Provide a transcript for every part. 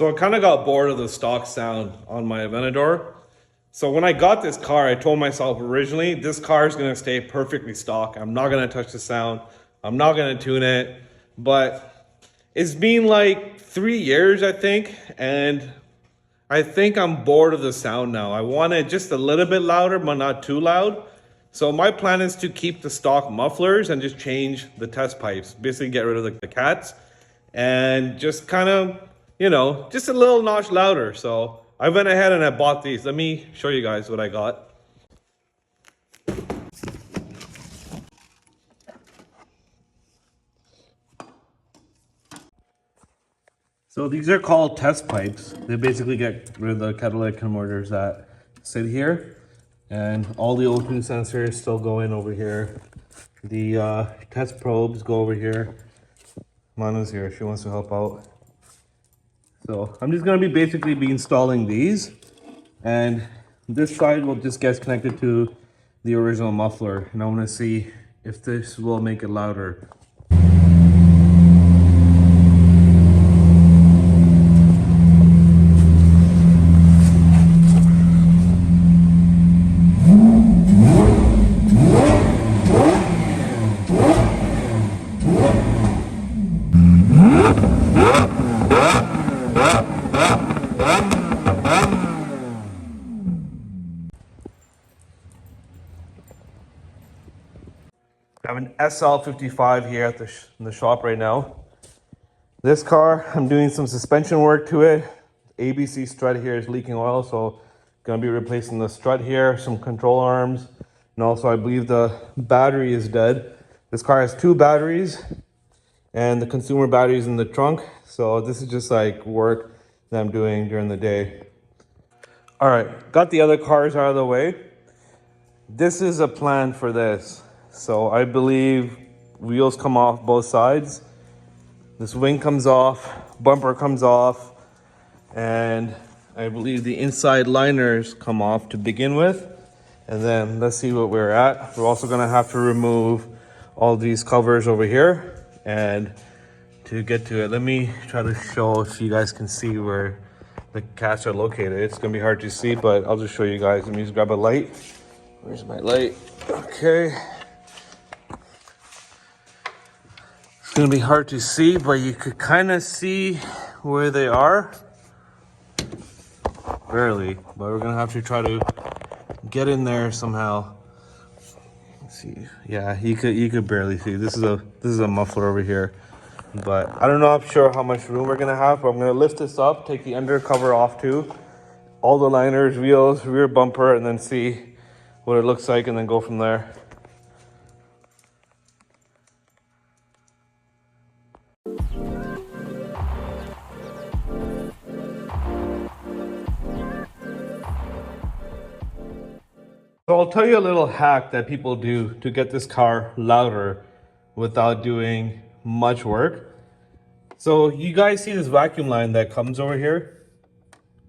So I kind of got bored of the stock sound on my Aventador. So when I got this car, I told myself originally, this car is going to stay perfectly stock. I'm not going to touch the sound. I'm not going to tune it. But it's been like 3 years, I think. And I think I'm bored of the sound now. I want it just a little bit louder, but not too loud. So my plan is to keep the stock mufflers and just change the test pipes. Basically get rid of the cats and just kind of, just a little notch louder. So I went ahead and I bought these. Let me show you guys what I got. So these are called test pipes. They basically get rid of the catalytic converters that sit here. And all the O2 sensors still go in over here. The test probes go over here. Mana's here, she wants to help out. So I'm just gonna basically be installing these. And this side will just get connected to the original muffler. And I wanna see if this will make it louder. I have an SL55 here at in the shop right now. This car, I'm doing some suspension work to it. ABC strut here is leaking oil, so gonna be replacing the strut here, some control arms, and also I believe the battery is dead. This car has 2 batteries, and the consumer battery is in the trunk. So this is just like work that I'm doing during the day. All right, got the other cars out of the way. This is a plan for this. So I believe wheels come off both sides. This wing comes off, bumper comes off, and I believe the inside liners come off to begin with. And then let's see what we're at. We're also gonna have to remove all these covers over here. And to get to it, let me try to show if you guys can see where the cats are located. It's gonna be hard to see, but I'll just show you guys. Let me just grab a light. Where's my light? Okay. It's gonna be hard to see, but you could kind of see where they are. Barely, but we're gonna have to try to get in there somehow. Let's see. Yeah, you could barely see. This is a muffler over here, but I don't know. I'm sure how much room we're gonna have. But I'm gonna lift this up, take the undercover off too, all the liners, wheels, rear bumper, and then see what it looks like, and then go from there. So I'll tell you a little hack that people do to get this car louder without doing much work. So you guys see this vacuum line that comes over here?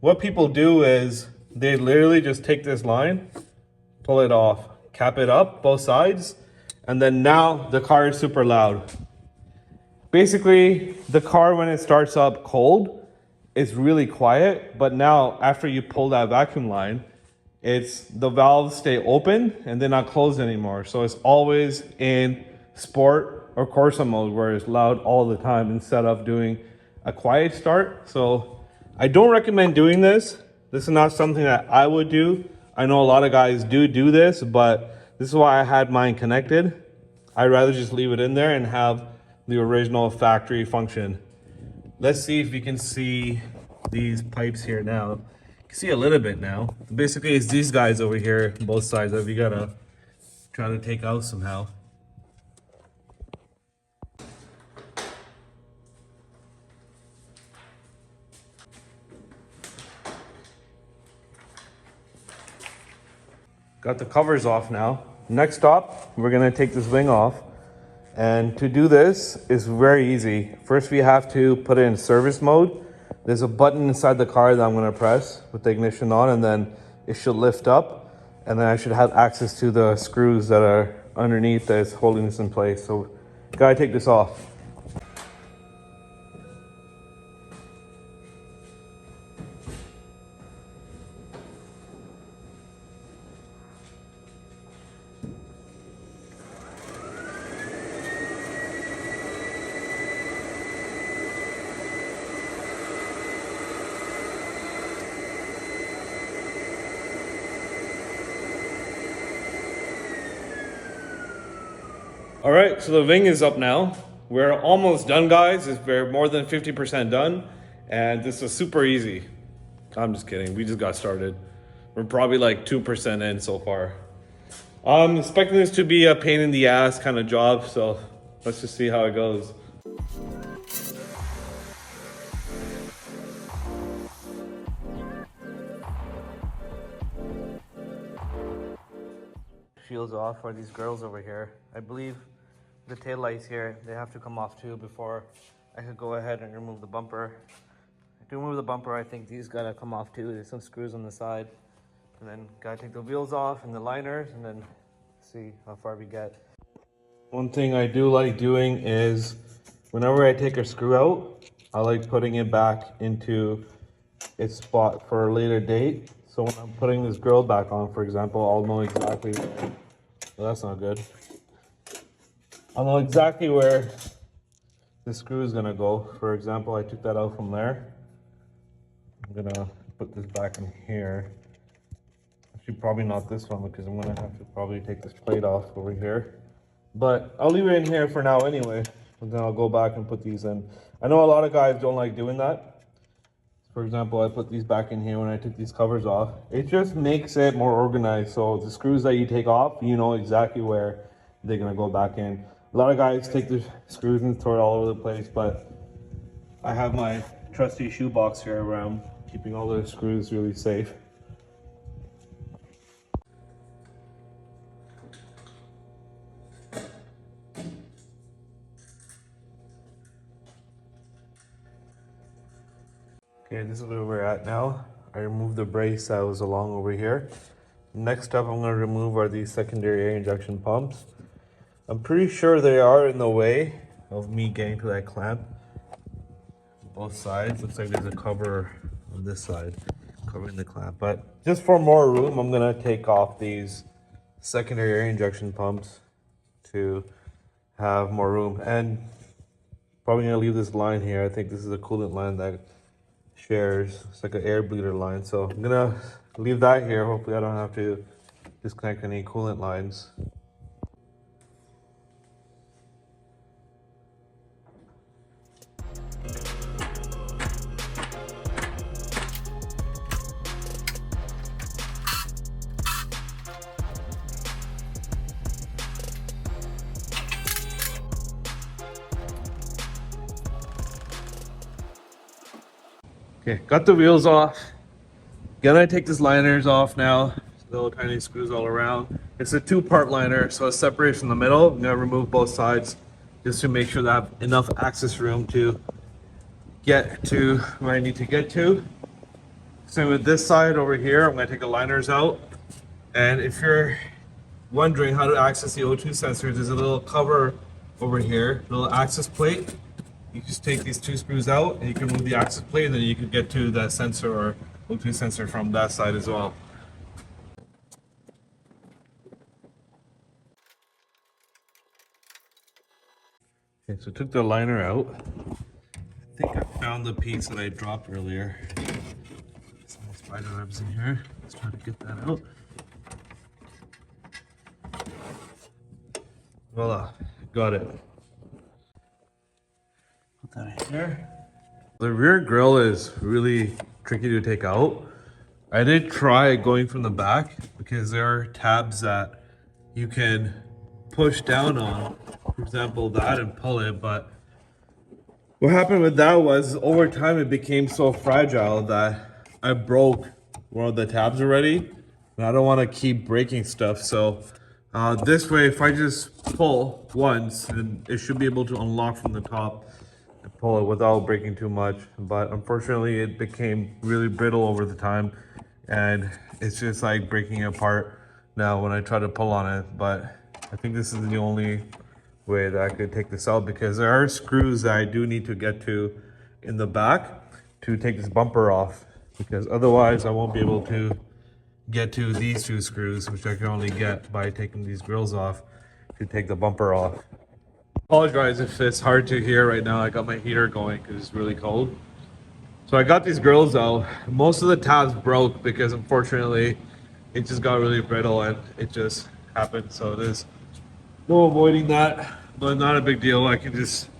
What people do is they literally just take this line, pull it off, cap it up both sides, and then now the car is super loud. Basically, the car when it starts up cold, it's really quiet, but now after you pull that vacuum line, the valves stay open and they're not closed anymore. So it's always in sport or Corsa mode where it's loud all the time instead of doing a quiet start. So I don't recommend doing this. This is not something that I would do. I know a lot of guys do this, but this is why I had mine connected. I'd rather just leave it in there and have the original factory function. Let's see if we can see these pipes here now. You can see a little bit now. Basically, it's these guys over here, both sides, that we gotta try to take out somehow. Got the covers off now. Next up, we're gonna take this wing off. And to do this is very easy. First, we have to put it in service mode. There's a button inside the car that I'm gonna press with the ignition on, and then it should lift up. And then I should have access to the screws that are underneath that's holding this in place. So, gotta take this off. All right, so the wing is up now. We're almost done, guys. We're more than 50% done, and this is super easy. I'm just kidding. We just got started. We're probably like 2% in so far. I'm expecting this to be a pain in the ass kind of job, so let's just see how it goes. Shields off for these girls over here. I believe the tail lights here, they have to come off too before I could go ahead and remove the bumper. To remove the bumper, I think these gotta come off too. There's some screws on the side. And then gotta take the wheels off and the liners and then see how far we get. One thing I do like doing is whenever I take a screw out, I like putting it back into its spot for a later date. So when I'm putting this grill back on, for example, I'll know exactly where, well, that's not good. I'll know exactly where the screw is gonna go. For example, I took that out from there. I'm gonna put this back in here. Actually, probably not this one because I'm gonna have to probably take this plate off over here. But I'll leave it in here for now anyway. And then I'll go back and put these in. I know a lot of guys don't like doing that. For example, I put these back in here when I took these covers off. It just makes it more organized. So the screws that you take off, you know exactly where they're gonna go back in. A lot of guys take the screws and throw it all over the place, but I have my trusty shoebox here around, keeping all the screws really safe. Okay, this is where we're at now. I removed the brace that was along over here. Next up, I'm going to remove are these secondary air injection pumps. I'm pretty sure they are in the way of me getting to that clamp. Both sides. Looks like there's a cover on this side covering the clamp. But just for more room, I'm going to take off these secondary air injection pumps to have more room. And probably going to leave this line here. I think this is a coolant line that shares. It's like an air bleeder line. So I'm going to leave that here. Hopefully I don't have to disconnect any coolant lines. Okay, got the wheels off. Gonna take these liners off now. Little tiny screws all around. It's a two-part liner, so it separates in the middle. I'm gonna remove both sides just to make sure that I have enough access room to get to where I need to get to. Same with this side over here. I'm gonna take the liners out. And if you're wondering how to access the O2 sensors, there's a little cover over here, little access plate. You just take these two screws out and you can move the access plate, and then you can get to that sensor or O2 sensor from that side as well. Okay, so I took the liner out. I think I found the piece that I dropped earlier. Some spider webs in here. Let's try to get that out. Voila, got it. Put that in here. The rear grille is really tricky to take out. I did try going from the back because there are tabs that you can push down on, for example that, and pull it, but what happened with that was over time it became so fragile that I broke one of the tabs already, and I don't want to keep breaking stuff. So this way, if I just pull once, then it should be able to unlock from the top and pull it without breaking too much. But unfortunately it became really brittle over the time, and it's just like breaking apart now when I try to pull on it. But I think this is the only way that I could take this out, because there are screws that I do need to get to in the back to take this bumper off, because otherwise I won't be able to get to these two screws, which I can only get by taking these grills off to take the bumper off. Apologize if it's hard to hear right now. I got my heater going because it's really cold. So I got these grills out. Most of the tabs broke because unfortunately it just got really brittle and it just happened. So it is No avoiding that, but not a big deal. I can just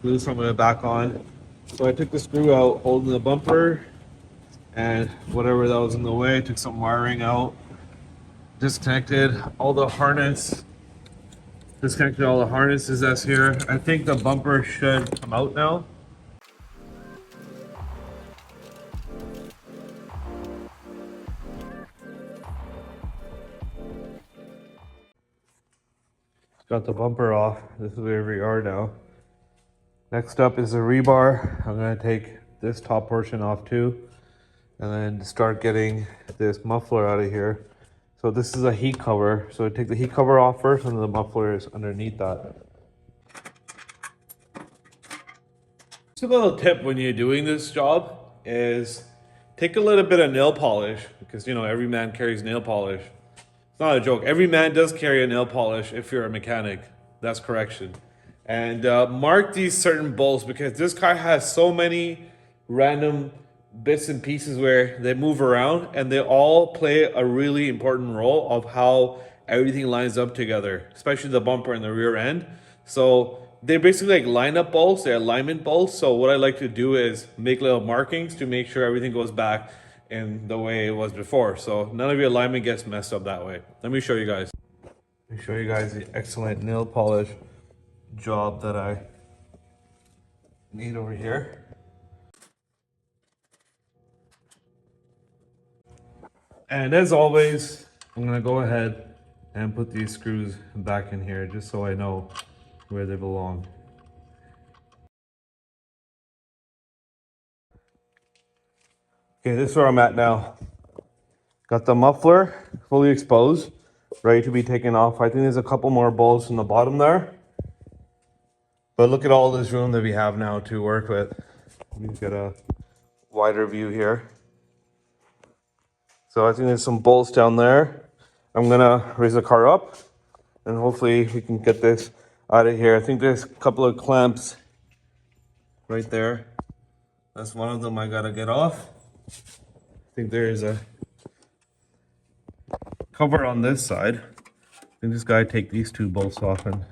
glue some of it back on. So I took the screw out holding the bumper and whatever that was in the way, took some wiring out, disconnected all the harnesses that's here. I think the bumper should come out now. Got the bumper off. This is where we are now. Next up is the rebar. I'm gonna take this top portion off too, and then start getting this muffler out of here. So this is a heat cover. So I take the heat cover off first, and then the muffler is underneath that. Just a little tip when you're doing this job is take a little bit of nail polish, because you know every man carries nail polish. It's not a joke. Every man does carry a nail polish if you're a mechanic. That's correction. And mark these certain bolts, because this car has so many random bits and pieces where they move around, and they all play a really important role of how everything lines up together, especially the bumper and the rear end. So they're basically like line-up bolts, they're alignment bolts. So what I like to do is make little markings to make sure everything goes back in the way it was before, so none of your alignment gets messed up that way. Let me show you guys. Let me show you guys the excellent nail polish job that I need over here. And as always, I'm gonna go ahead and put these screws back in here just so I know where they belong. Okay, this is where I'm at now. Got the muffler fully exposed, ready to be taken off. I think there's a couple more bolts in the bottom there. But look at all this room that we have now to work with. Let me get a wider view here. So I think there's some bolts down there. I'm gonna raise the car up and hopefully we can get this out of here. I think there's a couple of clamps right there. That's one of them I gotta get off. I think there is a cover on this side. I think this guy take these two bolts off and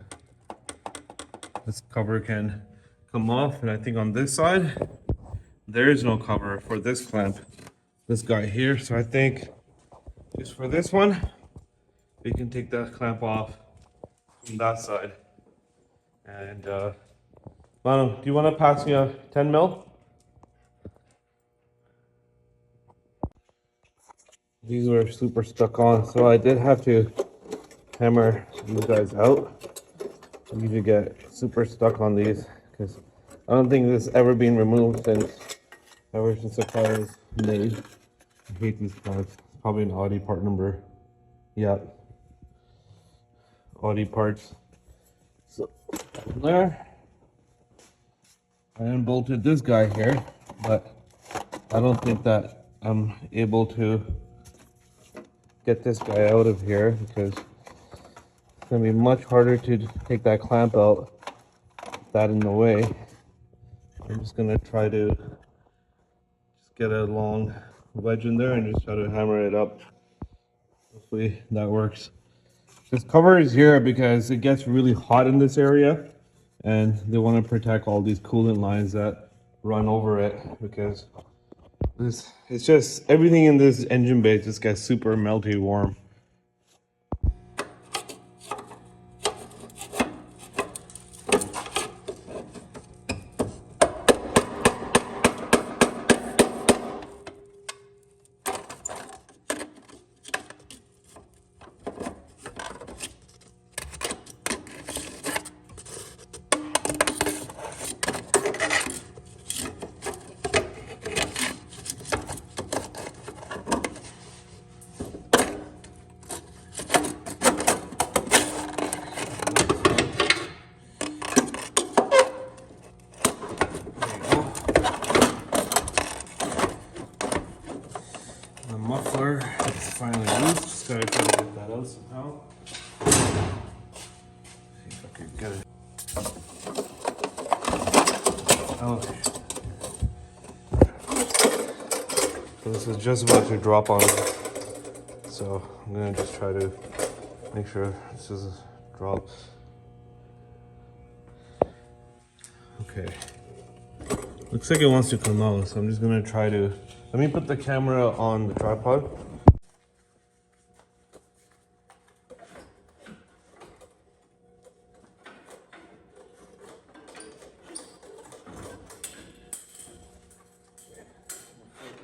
this cover can come off. And I think on this side, there is no cover for this clamp, this guy here. So I think just for this one, we can take the clamp off from that side. And Manu, do you want to pass me a 10 mil? These were super stuck on, so I did have to hammer these guys out. I need to get super stuck on these because I don't think this has ever been removed ever since the car was made. I hate these parts. It's probably an Audi part number. Yeah. Audi parts. So there. I unbolted this guy here, but I don't think that I'm able to get this guy out of here because it's gonna be much harder to take that clamp out with that in the way. I'm just gonna try to just get a long wedge in there and just try to hammer it up. Hopefully that works. This cover is here because it gets really hot in this area and they want to protect all these coolant lines that run over it, because it's just everything in this engine bay just gets super melty warm. The muffler is finally loose. Just gotta try to get that out somehow. See if I can get it. Okay. So this is just about to drop on it. So I'm gonna just try to make sure this is drop. Okay. Looks like it wants to come out, so I'm just gonna try to... Let me put the camera on the tripod.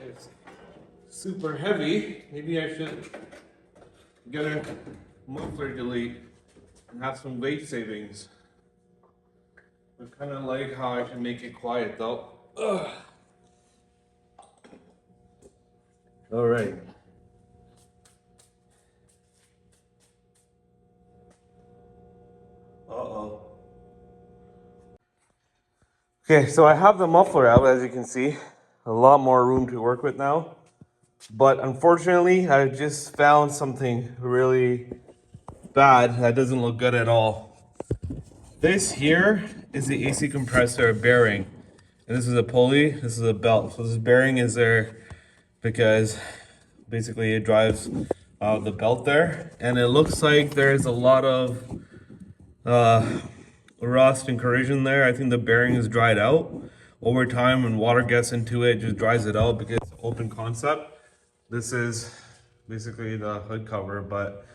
It's super heavy. Maybe I should get a muffler delete and have some weight savings. I kind of like how I can make it quiet though. Ugh. All right. Uh-oh. Okay, so I have the muffler out, as you can see. A lot more room to work with now. But unfortunately, I just found something really bad that doesn't look good at all. This here is the AC compressor bearing. And this is a pulley, this is a belt. So this bearing is there because basically it drives the belt there. And it looks like there's a lot of rust and corrosion there. I think the bearing is dried out. Over time, when water gets into it, it just dries it out because it's open concept. This is basically the hood cover, but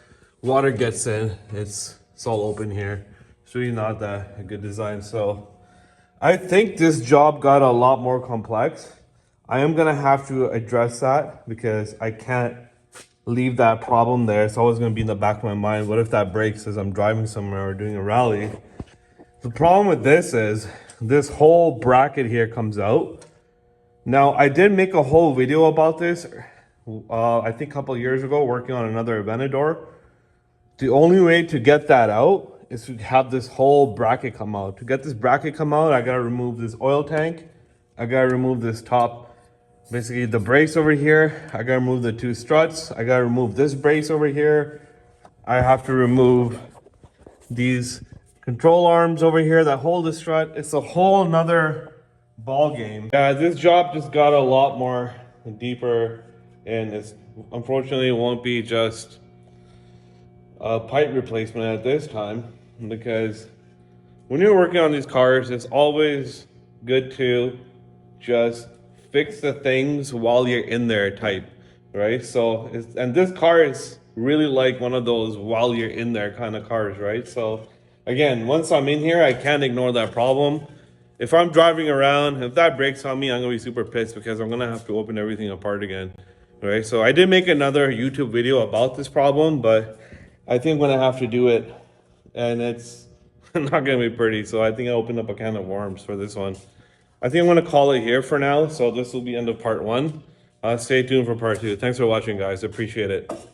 water gets in, it's all open here. It's really not that a good design. So I think this job got a lot more complex. I am gonna have to address that because I can't leave that problem there. It's always gonna be in the back of my mind. What if that breaks as I'm driving somewhere or doing a rally? The problem with this is this whole bracket here comes out. Now, I did make a whole video about this, I think a couple years ago, working on another Aventador. The only way to get that out is to have this whole bracket come out. To get this bracket come out, I gotta remove this oil tank. I gotta remove this top, basically the brace over here. I gotta remove the two struts. I gotta remove this brace over here. I have to remove these control arms over here that hold the strut. It's a whole nother ball game. Yeah, this job just got a lot more deeper, and it's unfortunately it won't be just a pipe replacement at this time, because when you're working on these cars, it's always good to just fix the things while you're in there type, right? So and this car is really like one of those while you're in there kind of cars, right? So again, once I'm in here, I can't ignore that problem. If I'm driving around, if that breaks on me, I'm gonna be super pissed because I'm gonna have to open everything apart again, right? So I did make another YouTube video about this problem, but I think I'm gonna have to do it, and it's not gonna be pretty. So I think I opened up a can of worms for this one. I think I'm gonna call it here for now. So this will be end of part one. Stay tuned for part two. Thanks for watching, guys. Appreciate it.